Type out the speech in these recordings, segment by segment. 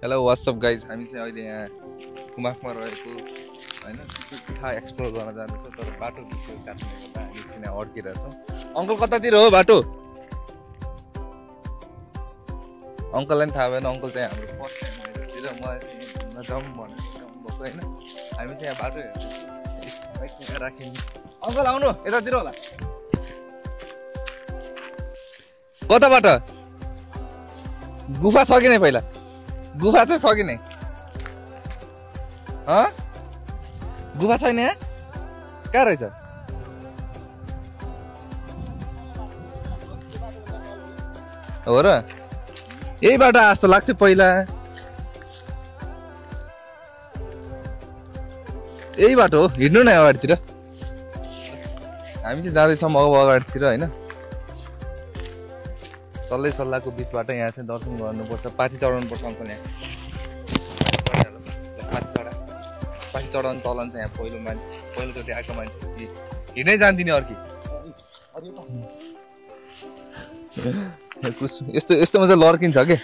Hello what's up guys हामी चाहिँ अहिले यहाँ कुमाकमा रहेको हैन ठाउँ एक्सप्लोर गर्न जाँदैछौँ तर बाटो बिग्रेको कारणले गर्दा हामी किन अड्किरहेछौँ। अङ्कल कतातिर हो बाटो? अङ्कललाई पनि थाहा भएन। अङ्कल चाहिँ हाम्रो फर्स्ट टाइम आइदिएर मलाई घुम्न जाउँ भनेर भएको होइन। हामी चाहिँ यहाँ बाटो हेर्छौँ राख्यौँ। अङ्कल आउनु यतातिर होला। कताबाट गुफा छ कि नै? पहिला गुफा चाहिँ छ कि नै? गुफा छैन यहाँ? कहाँ रहेछ? हो र? यही बाटो जस्तो लाग्छ पहिला। यही बाटो हो, हिँड्नु न अगाडितिर। हामी चाहिँ जाँदैछौँ अब अगाडितिर होइन। सल्लाह सल्लाहको बिचबाट यहाँ चाहिँ दर्शन गर्नुपर्छ। पाथी चढाउनुपर्छ अङ्कल। यहाँ पाथी चढाउनु तलन चाहिँ यहाँ पहिलोचोटि आएको मान्छे हिँड्नै जान्दिने अर्की। यस्तो यस्तोमा चाहिँ लर्किन्छ के,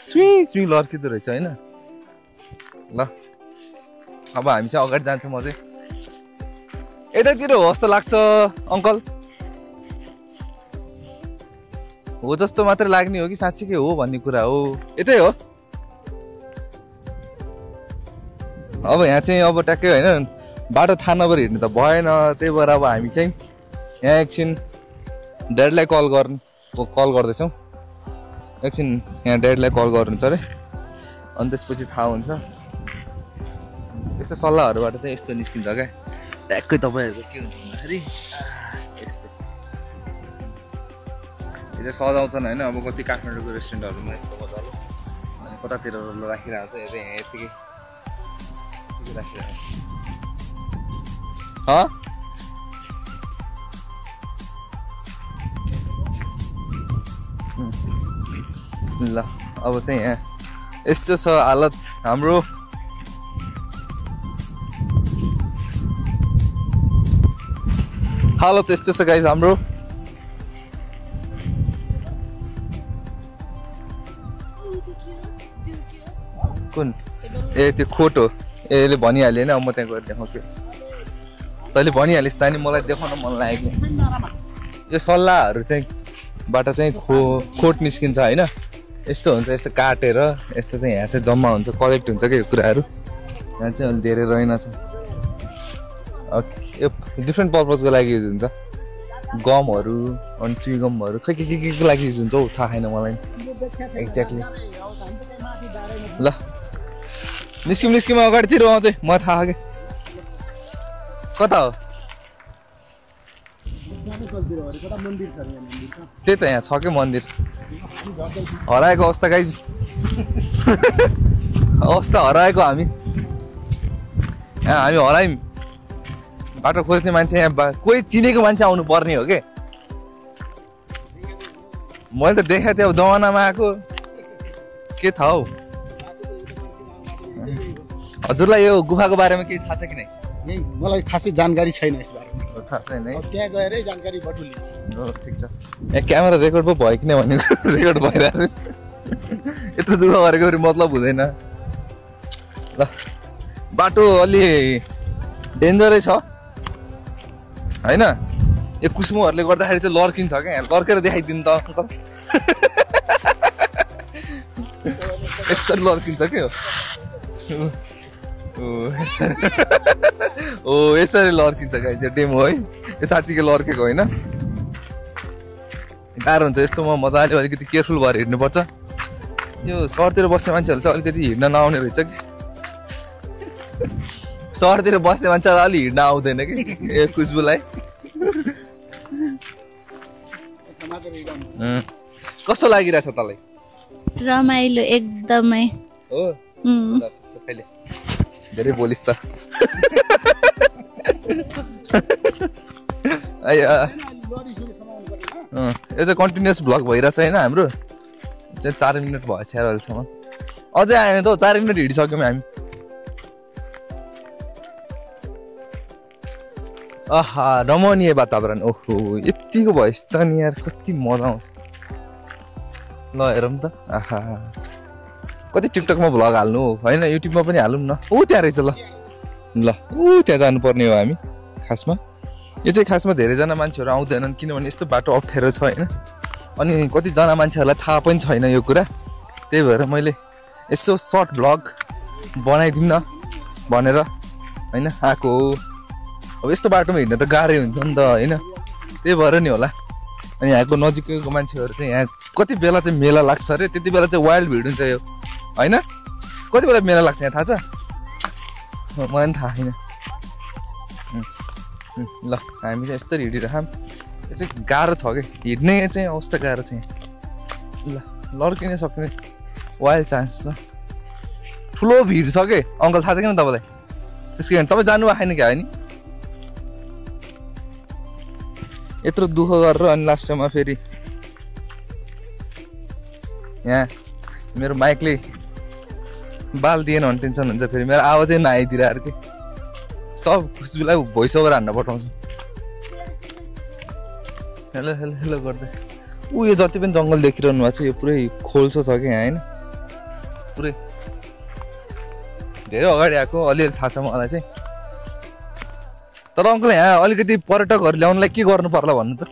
चुई लर्किँदो रहेछ होइन। ल अब हामी चाहिँ अगाडि जान्छौँ। म चाहिँ यतातिर हो जस्तो लाग्छ अङ्कल। हो जस्तो मात्रै लाग्ने हो कि साँच्चीकै हो भन्ने कुरा हो? यतै हो। अब यहाँ चाहिँ अब ट्याक्कै होइन बाटो थाहा नभएर हिँड्नु त भएन। त्यही भएर अब हामी चाहिँ यहाँ एकछिन ड्याडलाई कल गर्दैछौँ। एकछिन यहाँ ड्याडलाई कल गर्नुहुन्छ अरे, अनि त्यसपछि थाहा हुन्छ। यस्तो सल्लाहहरूबाट चाहिँ यस्तो निस्किन्छ क्या ट्याक्कै। तपाईँहरूको के हुन्छ भन्दाखेरि यस्तो यो सजाउँछन् होइन। अब कति काठमाडौँको रेस्टुरेन्टहरूमा यस्तो मजाले अनि कतातिर राखिरहेको छ। यो चाहिँ यहाँ यत्तिकै राखिरहेको छ। ल अब चाहिँ यहाँ यस्तो छ हालत हाम्रो। हालत यस्तो छ गाइज हाम्रो। कुन? ए त्यो खोट हो। यसले भनिहाल्यो होइन। म त्यहाँ गएर देखाउँछु। तैँले भनिहालिस् त नि, मलाई देखाउन मन लाग्यो। यो सल्लाहहरू चाहिँ बाट चाहिँ खोट निस्किन्छ होइन। यस्तो हुन्छ, यस्तो काटेर यस्तो चाहिँ यहाँ चाहिँ जम्मा हुन्छ, कलेक्ट हुन्छ क्या यो कुराहरू। यहाँ चाहिँ अलि धेरै रहेनछ। ओके, यो डिफ्रेन्ट पर्पजको लागि युज हुन्छ। गमहरू अनि चुइगमहरू खै के लागि युज हुन्छ हौ थाहा छैन मलाई एक्ज्याक्टली। ल निस्किम अगाडितिर आउँछ म थाहा के कता हो? त्यही त यहाँ छ क्या मन्दिर। हराएको अवस्था गाइज। अवस्था हराएको हामी हरायौँ। बाटो खोज्ने मान्छे यहाँ कोही चिनेको मान्छे आउनु पर्ने हो कि। मैले त देखाएको थिएँ अब जमानामा आएको के थाहा हौ। हजुरलाई यो गुफाको बारेमा केही थाहा छ कि नै? मलाई खासै जानकारी छैन यस बारेमा। थाहा छैन है? त्यहाँ गएरै जानकारी बटुलिन्छ। हो ठिक छ। यहाँ क्यामेरा रेकर्ड पो भयो कि नै भनेको रेकर्ड भइरहेको यत्रो दुःख गरेको फेरि मतलब हुँदैन। ल बाटो अलि डेन्जरै छ होइन। यो कुसुमहरूले गर्दाखेरि चाहिँ लर्किन्छ क्या। यहाँ लर्केर देखाइदिनु त अङ्कल। यस्तो लर्किन्छ के हो? ओ यसरी लर्किन्छ गाइस यो डेमो है। यो साँच्चीकै लर्केको होइन। गाह्रो हुन्छ यस्तोमा। मजाले अलिकति केयरफुल भएर हिँड्नुपर्छ। यो सहरतिर बस्ने मान्छेहरू चाहिँ अलिकति हिँड्न नआउने रहेछ कि। सहरतिर बस्ने मान्छेहरू अलि हिँड्न आउँदैन कि ए खुसबुलाई। कस्तो लागिरहेछ तँलाई? रमाइलो एकदमै हो। धेरै बोलिस् त। यो चाहिँ कन्टिन्युस भ्लग भइरहेछ होइन हाम्रो। चाहिँ 4 मिनट भएछ अहिलेसम्म। अझै आएन त 4 मिनट हिँडिसक्यौँ हामी। आहा रमणीय वातावरण। ओहो यतिको भएछ त नि यार, कति मजा आउँछ। ल हेरौँ त। आहा कति टिकटकमा भ्लग हाल्नु होइन युट्युबमा पनि हालौँ न ऊ त्यहाँ रहेछ ल ल ऊ त्यहाँ जानुपर्ने हो हामी खासमा यो चाहिँ खासमा धेरैजना मान्छेहरू आउँदैनन् किनभने यस्तो बाटो अप्ठ्यारो छ होइन अनि कतिजना मान्छेहरूलाई थाहा पनि छैन यो कुरा त्यही भएर मैले यसो सर्ट भ्लग बनाइदिउँ न भनेर होइन आएको हो अब यस्तो बाटोमा हिँड्न त गाह्रै हुन्छ नि त होइन त्यही भएर नि होला अनि यहाँको नजिकैको मान्छेहरू चाहिँ यहाँ कति बेला चाहिँ मेला लाग्छ अरे त्यति बेला चाहिँ वाइल्ड भिड हुन्छ यो होइन कति बेला मेला लाग्छ यहाँ थाहा छ मलाई पनि थाहा छैन ल हामी चाहिँ यस्तरी हिँडिरहौँ यो चाहिँ गाह्रो छ कि हिँड्ने चाहिँ अवस्था गाह्रो छ यहाँ ल लड्किन सक्ने वाइल्ड चान्स छ ठुलो भिड छ कि अङ्कल थाहा छ किन तपाईँलाई त्यसको कारण तपाईँ जानु आएन क्या होइन यत्रो दुःख गरेर अनि लास्टमा फेरि यहाँ मेरो माइकले बाल दिएन भने टेन्सन हुन्छ फेरि मेरो आवाजै नआइदिरहेको कि सब खुसबुलाई भोइस ओभर हान्न पठाउँछु हेलो हेलो हेलो गर्दै ऊ यो जति पनि जङ्गल देखिरहनु भएको छ यो पुरै खोल्सो छ कि यहाँ होइन पुरै धेरै अगाडि आएको अलिअलि थाहा छ मलाई चाहिँ तर अङ्कल यहाँ अलिकति पर्यटकहरू ल्याउनलाई के गर्नु पर्ला भन्नु त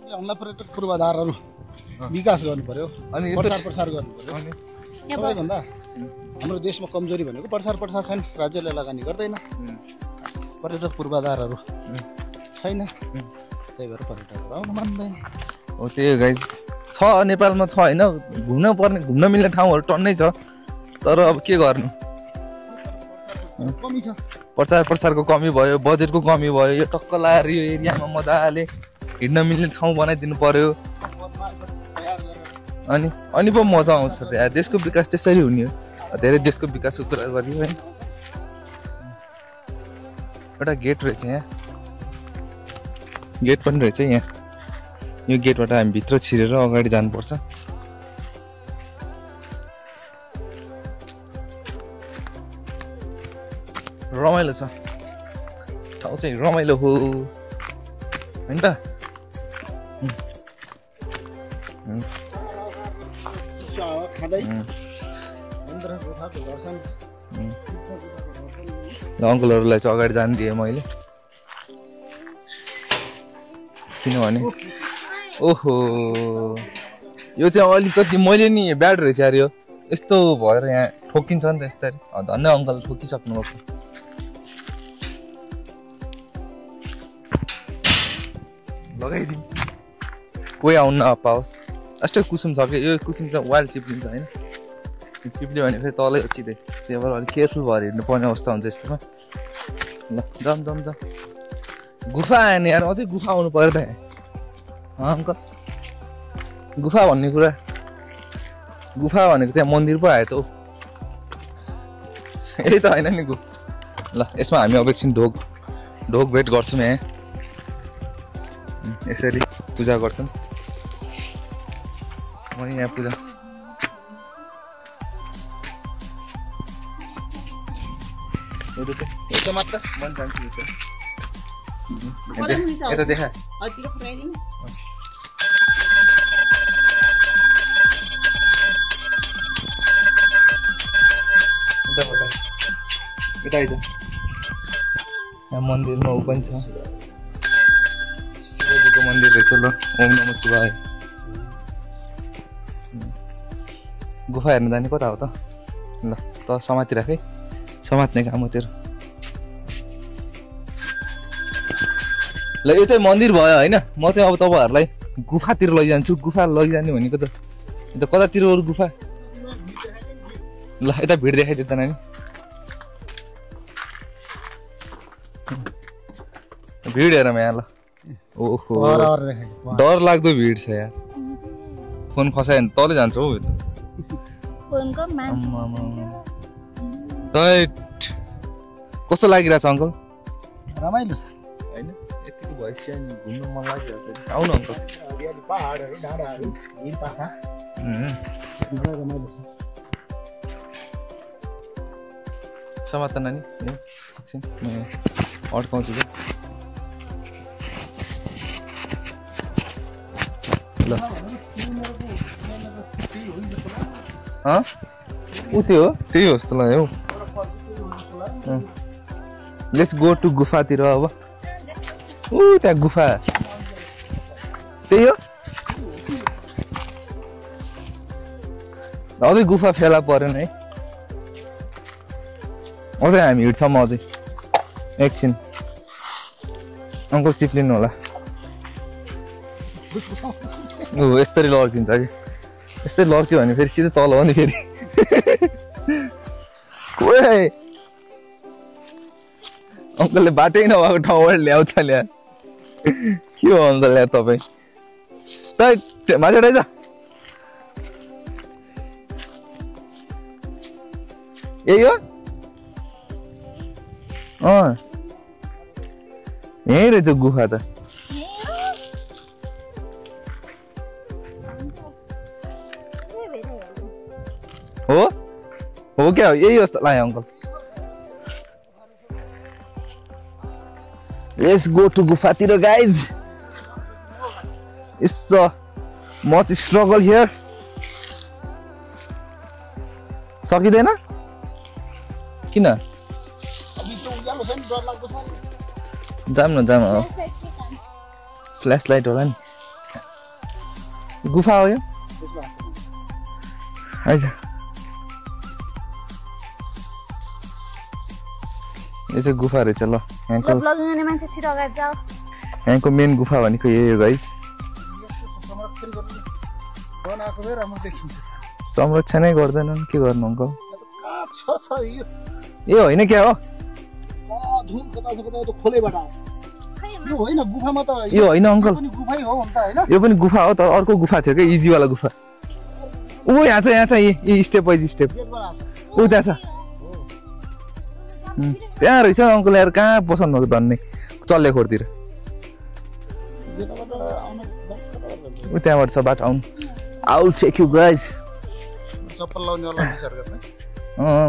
ल्याउनलाई पर्यटक पूर्वाधारहरू विकास गर्नु पर्यो अनि प्रसार गर्नु पर्यो सबैभन्दा हाम्रो देशमा कमजोरी भनेको प्रसार छैन राज्यले लगानी गर्दैन पर्यटक पूर्वाधारहरू छैन त्यही भएर पर्यटकहरू आउनु मान्दैन हो त्यही गाइस छ नेपालमा छ होइन घुम्न मिल्ने ठाउँहरू टन्नै छ तर अब के गर्नु कमी छ प्रसारको कमी भयो बजेटको कमी भयो यो टक्क लाएर यो एरियामा मजाले हिँड्न मिल्ने ठाउँ बनाइदिनु पर्यो अनि पो मजा आउँछ त्यहाँ देशको विकास त्यसरी हुने हो धेरै देशको विकासको कुरा गरियो होइन एउटा गेट रहेछ यहाँ गेट पनि रहेछ यहाँ यो गेटबाट हामी भित्र छिरेर अगाडि जानुपर्छ रमाइलो छ ठाउँ चाहिँ रमाइलो हो होइन त अङ्कलहरूलाई चाहिँ अगाडि जान दिएँ मैले किनभने ओहो यो चाहिँ अलिकति मैले नि ब्याड रहेछ यार यो यस्तो भएर यहाँ ठोकिन्छ नि त यस्तरी धन्य अङ्कल ठोकिसक्नु भएको लगाइदिउँ कोही आउनु नपाओस् यस्तै कुसुम छ कि यो कुसुम चाहिँ वाइल्ड चिप्लिन्छ होइन चिप्ल्यो भने फेरि तलै सिधै त्यही भएर अलिक केयरफुल भएर हिँड्नु पर्ने अवस्था हुन्छ यस्तोमा ल जाम गुफा आयो नि यार अझै गुफा आउनु पर्यो त यहाँ अङ्कल गुफा भन्ने कुरा गुफा भनेको त्यहाँ मन्दिर पो आयो त हौ यही त होइन नि ल यसमा हामी अब एकछिन ढोक भेट गर्छौँ यहाँ यसरी पूजा गर्छौँ म यहाँ पूजा यता मात्र मन जान्छु यता देखा यता यहाँ मन्दिरमा ऊ पनि छ शिवजीको मन्दिर रहेछ ल ओम नमः शिवाय गुफा हेर्न जाने कता हो त ल त समाति राख है समात्ने काम हो तेरो ल यो चाहिँ मन्दिर भयो होइन म चाहिँ अब तपाईँहरूलाई गुफातिर लैजान्छु गुफा लैजाने भनेको त यता कतातिर अरू गुफा ल यता भिड देखाइदियो त नानी भिड हेरौँ यहाँ ल ओहो डर लाग्दो भिड छ यार फोन खसायो भने तलै जान्छ हौ यो त कस्तो लागिरहेछ अङ्कल रमाइलो छ होइन यतिको भइसक्यो नि घुम्नु मन लागिरहेछ आउनु अङ्कल पहाडहरू डाँडाहरू हिल पाखा रमाइलो छ समात नानी एकछिन म अड्काउँछु क्या ल ऊ त्यो हो त्यही हो जस्तो लाग्यो हौ लेट्स गो टु गुफातिर अब ऊ त्यहाँ गुफा त्यही हो अझै गुफा फेला परेन है अझै हामी हिँड्छौँ अझै एकछिन अङ्कल चिप्लिनु होला ऊ यस्तरी लड्किन्छ कि यस्तै लड्क्यो भने फेरि सिधै तल हो नि फेरि अङ्कलले बाटै नभएको ठाउँबाट ल्याउँछ ल्या के हो अन्त ल्या तपाईँ त माछा रहेछ यही हो यहीँ रहेछ गुफा त हो क्या हो यही जस्तो लाग्यो अङ्कल लेट्स गो टु गुफातिर guys it's much struggle here सकिँदैन किन जाम न फ्ल्यास लाइट होला नि गुफा हो यो आइज यो चाहिँ गुफा रहेछ ल यहाँको मेन गुफा भनेको यही हो गाइज संरक्षणै गर्दैनन् के गर्नु अङ्कल ए होइन क्या हो यो होइन अङ्कल यो पनि गुफा हो तर अर्को गुफा थियो क्या इजीवाला गुफा ऊ यहाँ छ यी स्टेप वाइज स्टेप ऊ त्यहाँ छ त्यहाँ रहेछ अङ्कल यार कहाँ पसन्द भएको धन्ने चल्ले खोरतिर ऊ त्यहाँबाट छ बाटो आउनु आउ टेक यु गाइज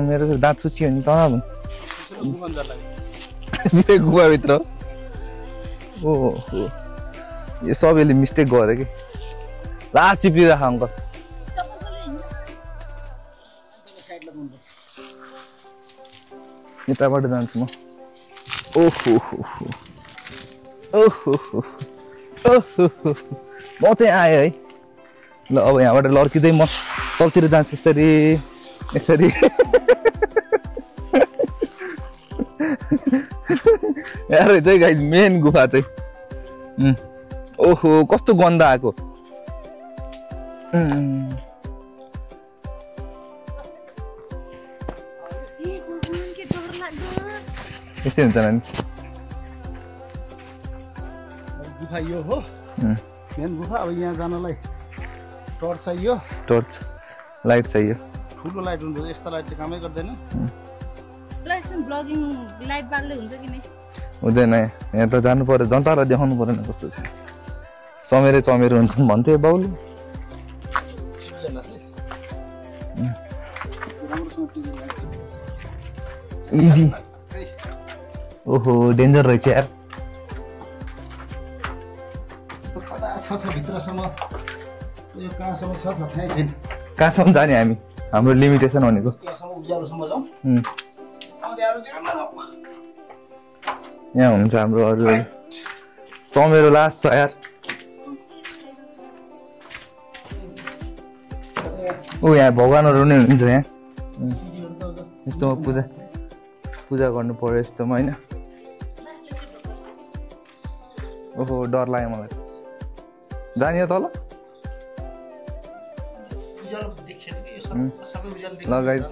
मेरो चाहिँ दाँत फुच्यो नि त गुफाभित्र ओहो यो सबैले मिस्टेक गरे कि ला चिप्लिराख अङ्कल यताबाट जान्छु म ओहो ओहो ओहो म चाहिँ आएँ है ल अब यहाँबाट लड्किँदै म तलतिर जान्छु यसरी यसरी यहाँ रहेछ है गाइज मेन गुफा चाहिँ ओहो कस्तो गन्दा आएको यस्तै हुन्छ नानी गुफा यो हो मेन गुफा अब यहाँ जानलाई टर्च चाहियो टर्च लाइट चाहियो ठुलो लाइट हुन्छ यस्तो लाइटले कामै गर्दैन ब्लगिङ लाइट बाल्दै हुन्छ कि नि हुँदैन यहाँ त जानु पर्यो जनतालाई देखाउनु परेन कस्तो छ चमेरे चमेरे हुन्छ भन्थे बाउले इजी ओहो डेन्जर रहेछ यार कता छ भित्रसम्म यो कहाँसम्म छ थाहै छैन कहाँसम्म जाने हामी हाम्रो लिमिटेसन भनेको उज्यालोसम्म जाउँ यहाँ हुन्छ हाम्रो अरू चमेरो लास्ट छ यार ऊ यहाँ भगवानहरू नै हुन्छ यहाँ यस्तोमा पूजा गर्नु पर्यो यस्तोमा होइन ओहो डर लाग्यो मलाई जाने तल ल गाइस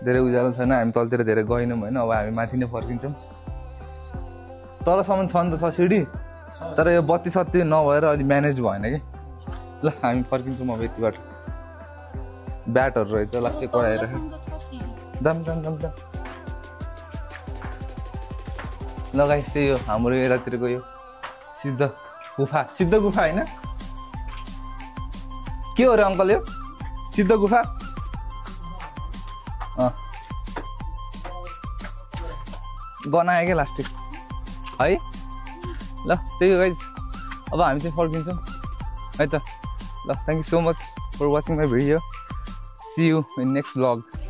धेरै उज्यालो छैन हामी तलतिर धेरै गएनौँ होइन अब हामी माथि नै फर्किन्छौँ तलसम्म छ नि त छ सिडी तर यो बत्ती सत्ती नभएर अलि म्यानेज भएन कि ल हामी फर्किन्छौँ अब यति बाटो ब्याटहरू रहेछ लास्टै कराएर जाम जाम जाम जाम ल गाइस त्यही हो हाम्रो यतातिरको यो सिद्ध गुफा होइन के हो रे अङ्कल यो सिद्ध गुफा गनायो क्या लास्टै है ल त्यही हो गाइज अब हामी चाहिँ फर्किन्छौँ है त ल thank you so much for watching my video see you in next vlog.